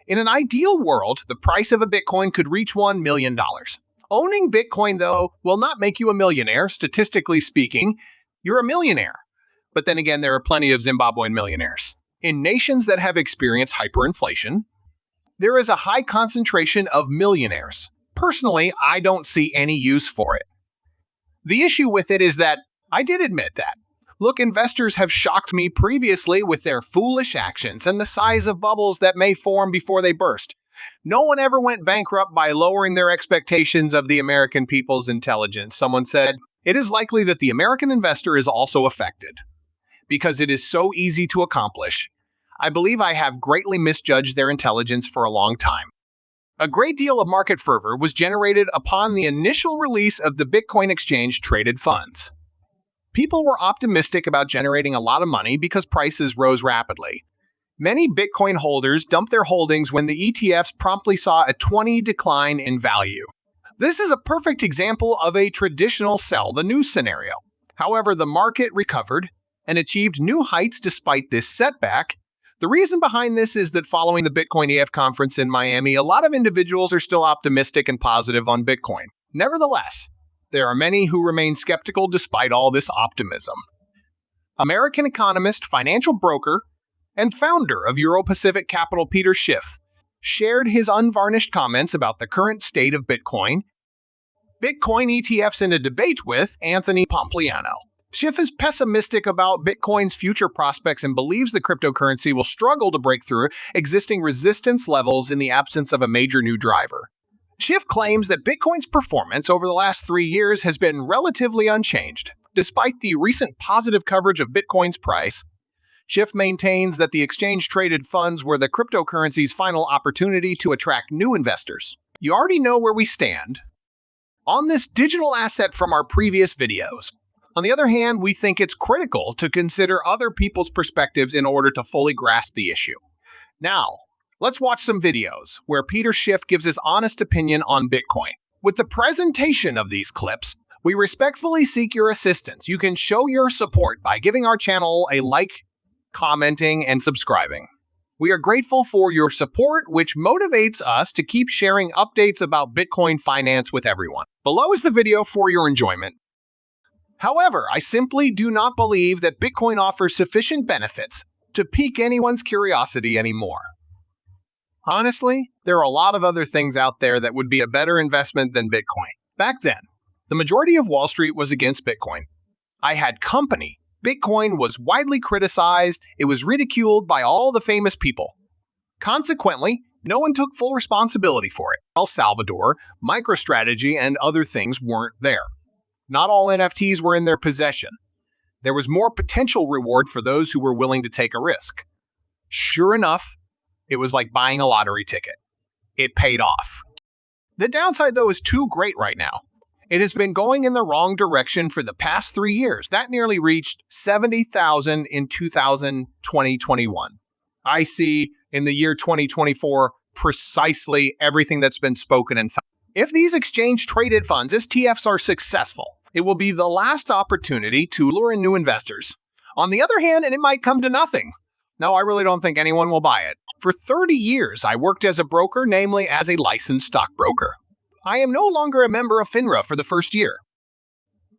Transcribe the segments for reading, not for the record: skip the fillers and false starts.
In an ideal world, the price of a Bitcoin could reach $1 million. Owning Bitcoin, though, will not make you a millionaire. Statistically speaking, you're a millionaire. But then again, there are plenty of Zimbabwean millionaires. In nations that have experienced hyperinflation, there is a high concentration of millionaires. Personally, I don't see any use for it. The issue with it is that I did admit that. Look, investors have shocked me previously with their foolish actions and the size of bubbles that may form before they burst. No one ever went bankrupt by lowering their expectations of the American people's intelligence. Someone said, it is likely that the American investor is also affected because it is so easy to accomplish. I believe I have greatly misjudged their intelligence for a long time. A great deal of market fervor was generated upon the initial release of the Bitcoin exchange-traded funds. People were optimistic about generating a lot of money because prices rose rapidly. Many Bitcoin holders dumped their holdings when the ETFs promptly saw a 20% decline in value. This is a perfect example of a traditional sell the news scenario. However, the market recovered and achieved new heights despite this setback. The reason behind this is that following the Bitcoin EF conference in Miami, a lot of individuals are still optimistic and positive on Bitcoin. Nevertheless, there are many who remain skeptical despite all this optimism. American economist, financial broker, and founder of Euro-Pacific Capital Peter Schiff shared his unvarnished comments about the current state of Bitcoin ETFs in a debate with Anthony Pompliano. Schiff is pessimistic about Bitcoin's future prospects and believes the cryptocurrency will struggle to break through existing resistance levels in the absence of a major new driver. Schiff claims that Bitcoin's performance over the last 3 years has been relatively unchanged. Despite the recent positive coverage of Bitcoin's price, Schiff maintains that the exchange-traded funds were the cryptocurrency's final opportunity to attract new investors. You already know where we stand on this digital asset from our previous videos. On the other hand, we think it's critical to consider other people's perspectives in order to fully grasp the issue. Now, let's watch some videos where Peter Schiff gives his honest opinion on Bitcoin. With the presentation of these clips, we respectfully seek your assistance. You can show your support by giving our channel a like, commenting, and subscribing. We are grateful for your support, which motivates us to keep sharing updates about Bitcoin finance with everyone. Below is the video for your enjoyment. However, I simply do not believe that Bitcoin offers sufficient benefits to pique anyone's curiosity anymore. Honestly, there are a lot of other things out there that would be a better investment than Bitcoin. Back then, the majority of Wall Street was against Bitcoin. I had company. Bitcoin was widely criticized. It was ridiculed by all the famous people. Consequently, no one took full responsibility for it. El Salvador, MicroStrategy, and other things weren't there. Not all NFTs were in their possession. There was more potential reward for those who were willing to take a risk. Sure enough, it was like buying a lottery ticket. It paid off. The downside, though, is too great right now. It has been going in the wrong direction for the past 3 years. That nearly reached 70,000 in 2021. I see in the year 2024 precisely everything that's been spoken and found. If these exchange-traded funds, ETFs, are successful, it will be the last opportunity to lure in new investors. On the other hand, and it might come to nothing. No, I really don't think anyone will buy it. For 30 years, I worked as a broker, namely as a licensed stockbroker. I am no longer a member of FINRA for the first year.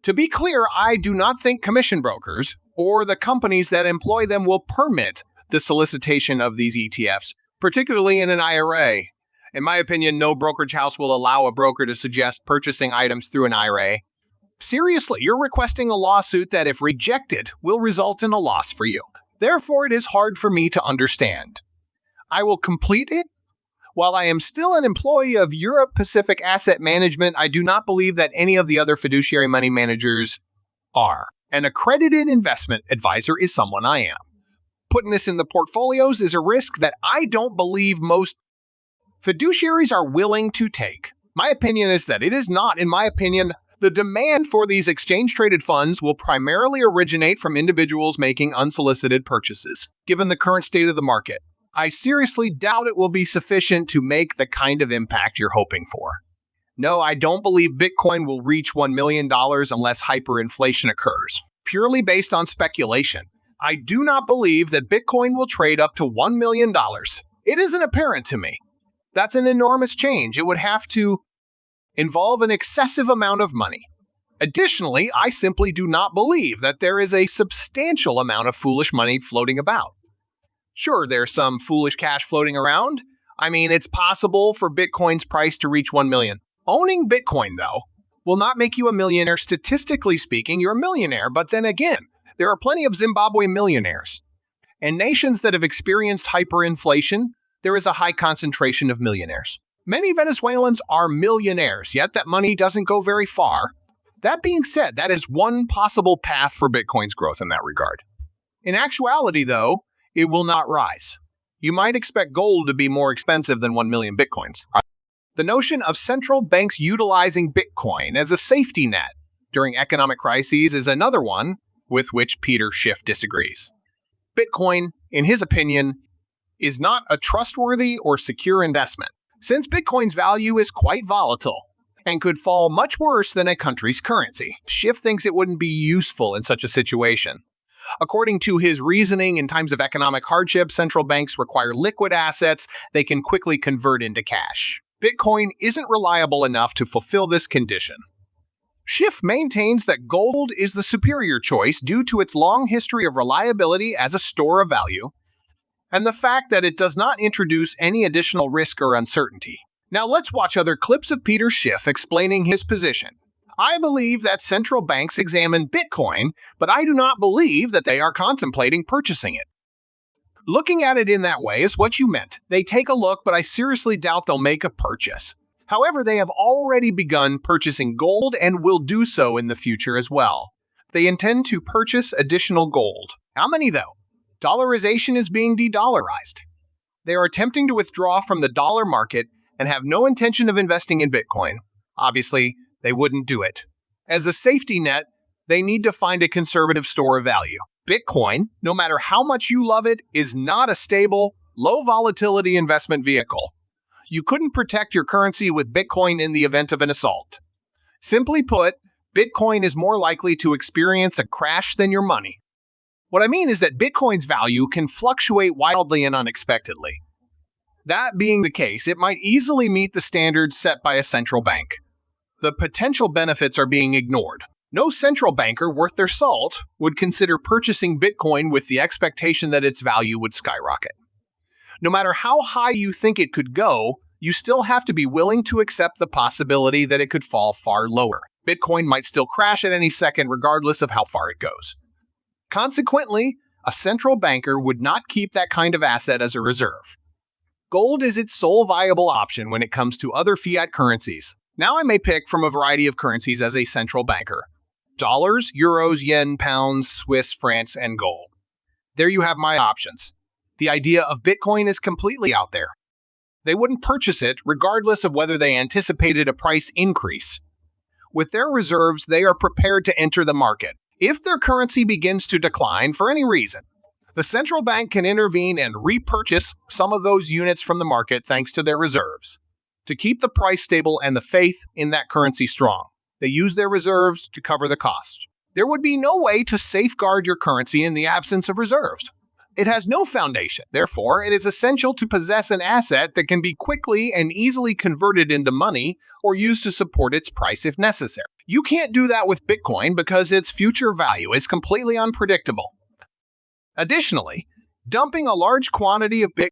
To be clear, I do not think commission brokers or the companies that employ them will permit the solicitation of these ETFs, particularly in an IRA. In my opinion, no brokerage house will allow a broker to suggest purchasing items through an IRA. Seriously, you're requesting a lawsuit that, if rejected, will result in a loss for you. Therefore, it is hard for me to understand. I will complete it. While I am still an employee of Euro-Pacific Asset Management, I do not believe that any of the other fiduciary money managers are. An accredited investment advisor is someone I am. Putting this in the portfolios is a risk that I don't believe most fiduciaries are willing to take. My opinion is that it is not. In my opinion, the demand for these exchange-traded funds will primarily originate from individuals making unsolicited purchases. Given the current state of the market, I seriously doubt it will be sufficient to make the kind of impact you're hoping for. No, I don't believe Bitcoin will reach $1 million unless hyperinflation occurs. Purely based on speculation, I do not believe that Bitcoin will trade up to $1 million It isn't apparent to me. That's an enormous change. It would have to involve an excessive amount of money. Additionally, I simply do not believe that there is a substantial amount of foolish money floating about. Sure, there's some foolish cash floating around. I mean, it's possible for Bitcoin's price to reach 1 million. Owning Bitcoin, though, will not make you a millionaire. Statistically speaking, you're a millionaire, but then again, there are plenty of Zimbabwe millionaires. In nations that have experienced hyperinflation, there is a high concentration of millionaires. Many Venezuelans are millionaires, yet that money doesn't go very far. That being said, that is one possible path for Bitcoin's growth in that regard. In actuality, though, it will not rise. You might expect gold to be more expensive than 1 million Bitcoins. The notion of central banks utilizing Bitcoin as a safety net during economic crises is another one with which Peter Schiff disagrees. Bitcoin, in his opinion, is not a trustworthy or secure investment, since Bitcoin's value is quite volatile and could fall much worse than a country's currency. Schiff thinks it wouldn't be useful in such a situation. According to his reasoning, in times of economic hardship, central banks require liquid assets they can quickly convert into cash. Bitcoin isn't reliable enough to fulfill this condition. Schiff maintains that gold is the superior choice due to its long history of reliability as a store of value, and the fact that it does not introduce any additional risk or uncertainty. Now let's watch other clips of Peter Schiff explaining his position. I believe that central banks examine Bitcoin, but I do not believe that they are contemplating purchasing it. Looking at it in that way is what you meant. They take a look, but I seriously doubt they'll make a purchase. However, they have already begun purchasing gold and will do so in the future as well. They intend to purchase additional gold. How many, though? Dollarization is being de-dollarized. They are attempting to withdraw from the dollar market and have no intention of investing in Bitcoin. Obviously, they wouldn't do it. As a safety net, they need to find a conservative store of value. Bitcoin, no matter how much you love it, is not a stable, low-volatility investment vehicle. You couldn't protect your currency with Bitcoin in the event of an assault. Simply put, Bitcoin is more likely to experience a crash than your money. What I mean is that Bitcoin's value can fluctuate wildly and unexpectedly. That being the case, it might easily meet the standards set by a central bank. The potential benefits are being ignored. No central banker worth their salt would consider purchasing Bitcoin with the expectation that its value would skyrocket. No matter how high you think it could go, you still have to be willing to accept the possibility that it could fall far lower. Bitcoin might still crash at any second regardless of how far it goes. Consequently, a central banker would not keep that kind of asset as a reserve. Gold is its sole viable option when it comes to other fiat currencies. Now I may pick from a variety of currencies as a central banker. Dollars, euros, yen, pounds, Swiss francs, and gold. There you have my options. The idea of Bitcoin is completely out there. They wouldn't purchase it regardless of whether they anticipated a price increase. With their reserves, they are prepared to enter the market. If their currency begins to decline for any reason, the central bank can intervene and repurchase some of those units from the market thanks to their reserves. To keep the price stable and the faith in that currency strong, they use their reserves to cover the cost. There would be no way to safeguard your currency in the absence of reserves. It has no foundation. Therefore, it is essential to possess an asset that can be quickly and easily converted into money or used to support its price if necessary. You can't do that with Bitcoin because its future value is completely unpredictable. Additionally, dumping a large quantity of Bitcoin